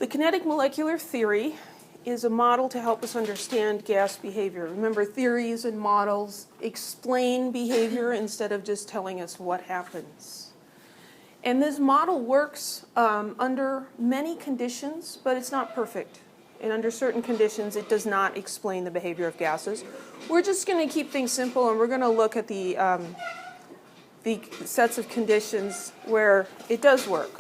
The kinetic molecular theory is a model to help us understand gas behavior. Remember, theories and models explain behavior instead of just telling us what happens. And this model works under many conditions, but it's not perfect. And under certain conditions, it does not explain the behavior of gases. We're just going to keep things simple, and we're going to look at the sets of conditions where it does work.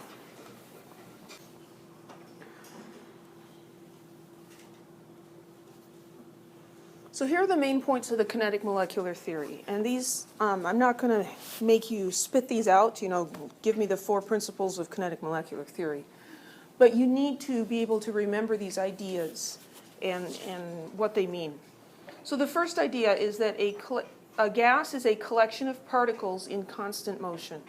So here are the main points of the kinetic molecular theory. And these, I'm not going to make you spit these out, give me the 4 principles of kinetic molecular theory. But you need to be able to remember these ideas and what they mean. So the first idea is that a gas is a collection of particles in constant motion.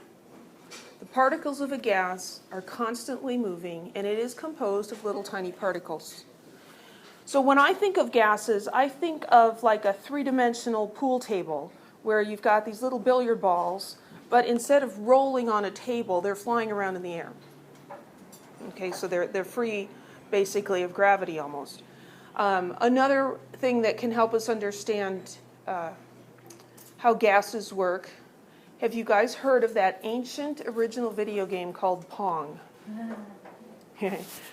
The particles of a gas are constantly moving, and it is composed of little tiny particles. So when I think of gases, I think of like a 3-dimensional pool table where you've got these little billiard balls, but instead of rolling on a table, they're flying around in the air. Okay, so they're free, basically, of gravity almost. Another thing that can help us understand how gases work, have you guys heard of that ancient original video game called Pong?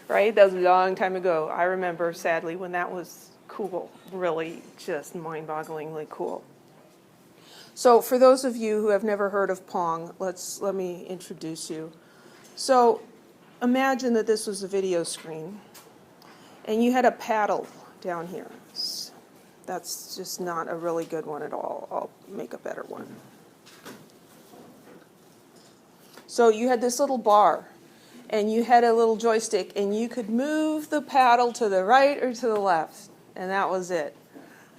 Right? That was a long time ago. I remember, sadly, when that was cool, really just mind-bogglingly cool. So for those of you who have never heard of Pong, let me introduce you. So imagine that this was a video screen, and you had a paddle down here. That's just not a really good one at all. I'll make a better one. So you had this little bar, and you had a little joystick, and you could move the paddle to the right or to the left, and that was it.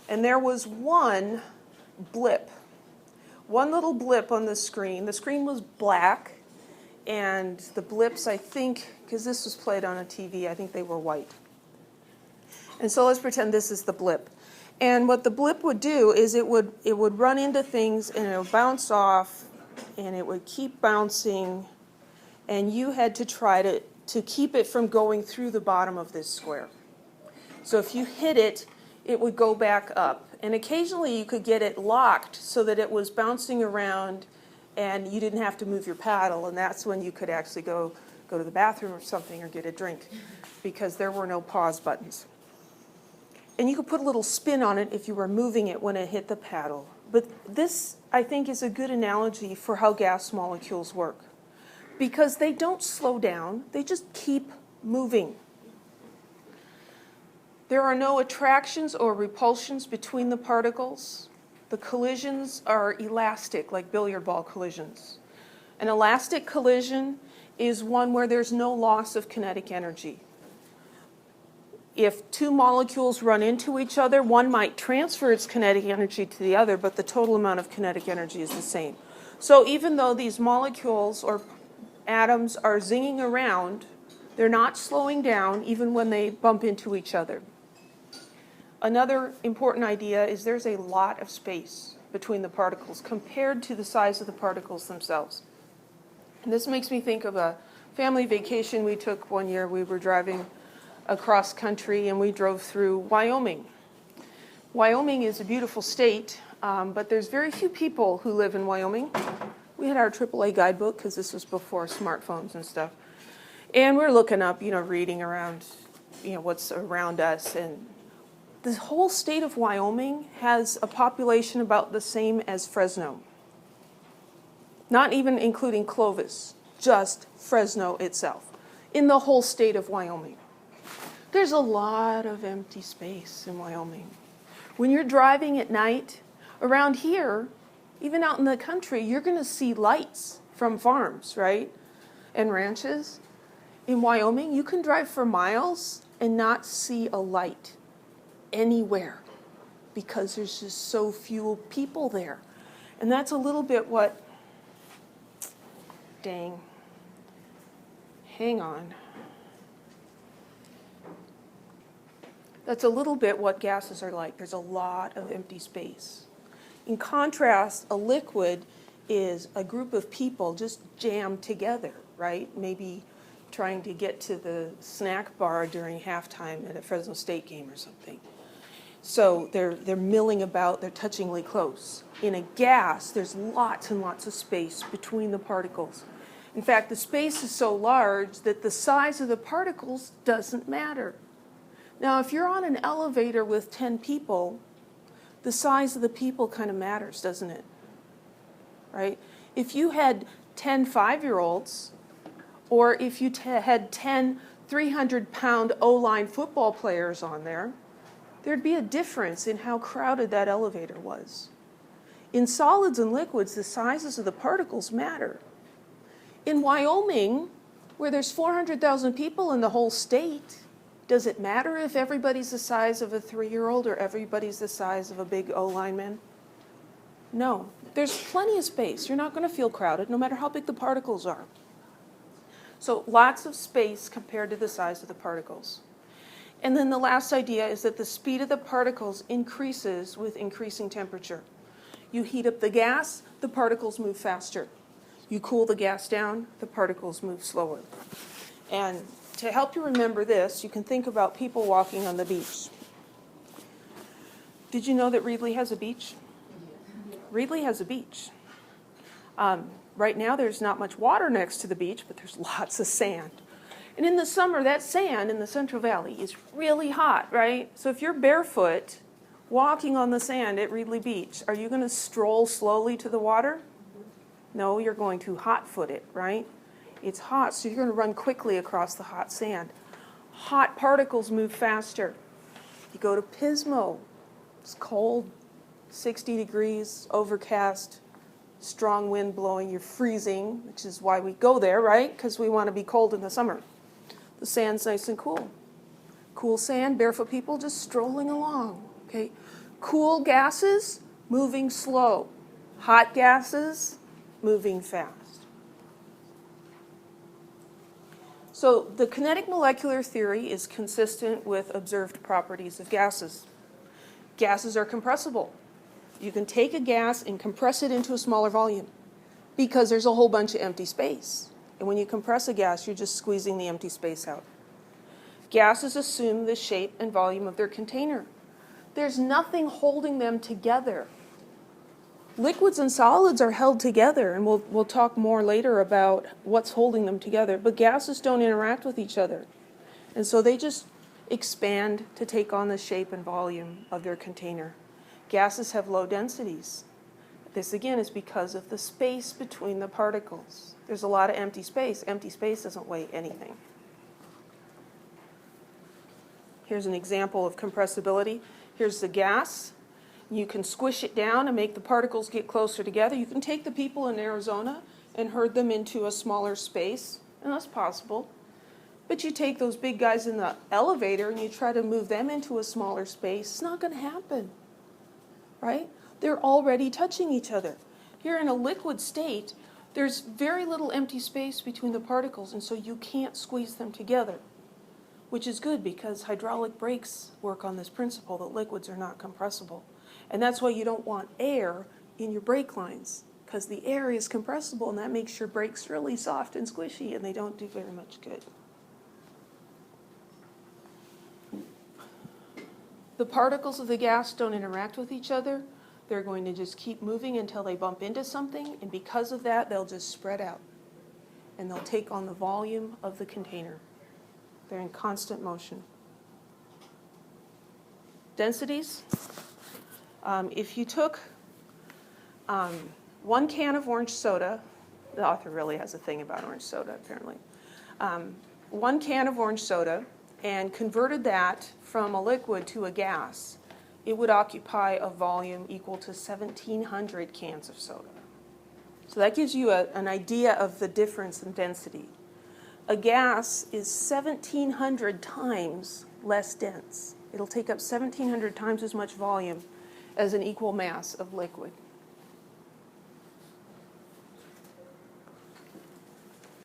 And there was one little blip on the screen. The screen was black, and the blips, I think, because this was played on a TV, I think they were white. And so let's pretend this is the blip. And what the blip would do is it would run into things, and it would bounce off, and it would keep bouncing, and you had to try to keep it from going through the bottom of this square. So if you hit it, it would go back up. And occasionally you could get it locked so that it was bouncing around and you didn't have to move your paddle, and that's when you could actually go to the bathroom or something or get a drink, because there were no pause buttons. And you could put a little spin on it if you were moving it when it hit the paddle. But this, I think, is a good analogy for how gas molecules work, because they don't slow down, they just keep moving. There are no attractions or repulsions between the particles. The collisions are elastic, like billiard ball collisions. An elastic collision is one where there's no loss of kinetic energy. If 2 molecules run into each other, one might transfer its kinetic energy to the other, but the total amount of kinetic energy is the same. So even though these molecules or atoms are zinging around, they're not slowing down even when they bump into each other. Another important idea is there's a lot of space between the particles compared to the size of the particles themselves. And this makes me think of a family vacation we took one year. We were driving across country, and we drove through Wyoming. Wyoming is a beautiful state, but there's very few people who live in Wyoming. We had our AAA guidebook, because this was before smartphones and stuff. And we're looking up, reading around, what's around us. And the whole state of Wyoming has a population about the same as Fresno. Not even including Clovis, just Fresno itself, in the whole state of Wyoming. There's a lot of empty space in Wyoming. When you're driving at night, around here, even out in the country, you're going to see lights from farms, right? And ranches. In Wyoming, you can drive for miles and not see a light anywhere because there's just so few people there. And that's a little bit what, dang, hang on. That's a little bit what gases are like. There's a lot of empty space. In contrast, a liquid is a group of people just jammed together, right? Maybe trying to get to the snack bar during halftime at a Fresno State game or something. So they're milling about, they're touchingly close. In a gas, there's lots and lots of space between the particles. In fact, the space is so large that the size of the particles doesn't matter. Now, if you're on an elevator with 10 people, the size of the people kind of matters, doesn't it? Right? If you had 10 5-year-olds, or if you had 10 300-pound O-line football players on there, there'd be a difference in how crowded that elevator was. In solids and liquids, the sizes of the particles matter. In Wyoming, where there's 400,000 people in the whole state, does it matter if everybody's the size of a 3-year-old or everybody's the size of a big O-lineman? No. There's plenty of space. You're not going to feel crowded, no matter how big the particles are. So lots of space compared to the size of the particles. And then the last idea is that the speed of the particles increases with increasing temperature. You heat up the gas, the particles move faster. You cool the gas down, the particles move slower. And to help you remember this, you can think about people walking on the beach. Did you know that Reedley has a beach? Reedley has a beach. Right now there's not much water next to the beach, but there's lots of sand. And in the summer, that sand in the Central Valley is really hot, right? So if you're barefoot walking on the sand at Reedley Beach, are you going to stroll slowly to the water? No, you're going to hot-foot it, right? It's hot, so you're going to run quickly across the hot sand. Hot particles move faster. You go to Pismo. It's cold, 60 degrees, overcast, strong wind blowing. You're freezing, which is why we go there, right? Because we want to be cold in the summer. The sand's nice and cool. Cool sand, barefoot people just strolling along, okay? Cool gases, moving slow. Hot gases, moving fast. So the kinetic molecular theory is consistent with observed properties of gases. Gases are compressible. You can take a gas and compress it into a smaller volume because there's a whole bunch of empty space. And when you compress a gas, you're just squeezing the empty space out. Gases assume the shape and volume of their container. There's nothing holding them together. Liquids and solids are held together, and we'll talk more later about what's holding them together, but gases don't interact with each other. And so they just expand to take on the shape and volume of their container. Gases have low densities. This, again, is because of the space between the particles. There's a lot of empty space. Empty space doesn't weigh anything. Here's an example of compressibility. Here's the gas. You can squish it down and make the particles get closer together. You can take the people in Arizona and herd them into a smaller space, and that's possible. But you take those big guys in the elevator and you try to move them into a smaller space, it's not going to happen, right? They're already touching each other. Here in a liquid state, there's very little empty space between the particles, and so you can't squeeze them together, which is good because hydraulic brakes work on this principle that liquids are not compressible. And that's why you don't want air in your brake lines, because the air is compressible, and that makes your brakes really soft and squishy, and they don't do very much good. The particles of the gas don't interact with each other. They're going to just keep moving until they bump into something, and because of that, they'll just spread out, and they'll take on the volume of the container. They're in constant motion. Densities. If you took 1 can of orange soda, the author really has a thing about orange soda, apparently. 1 can of orange soda and converted that from a liquid to a gas, it would occupy a volume equal to 1,700 cans of soda. So that gives you an idea of the difference in density. A gas is 1,700 times less dense. It'll take up 1,700 times as much volume as an equal mass of liquid.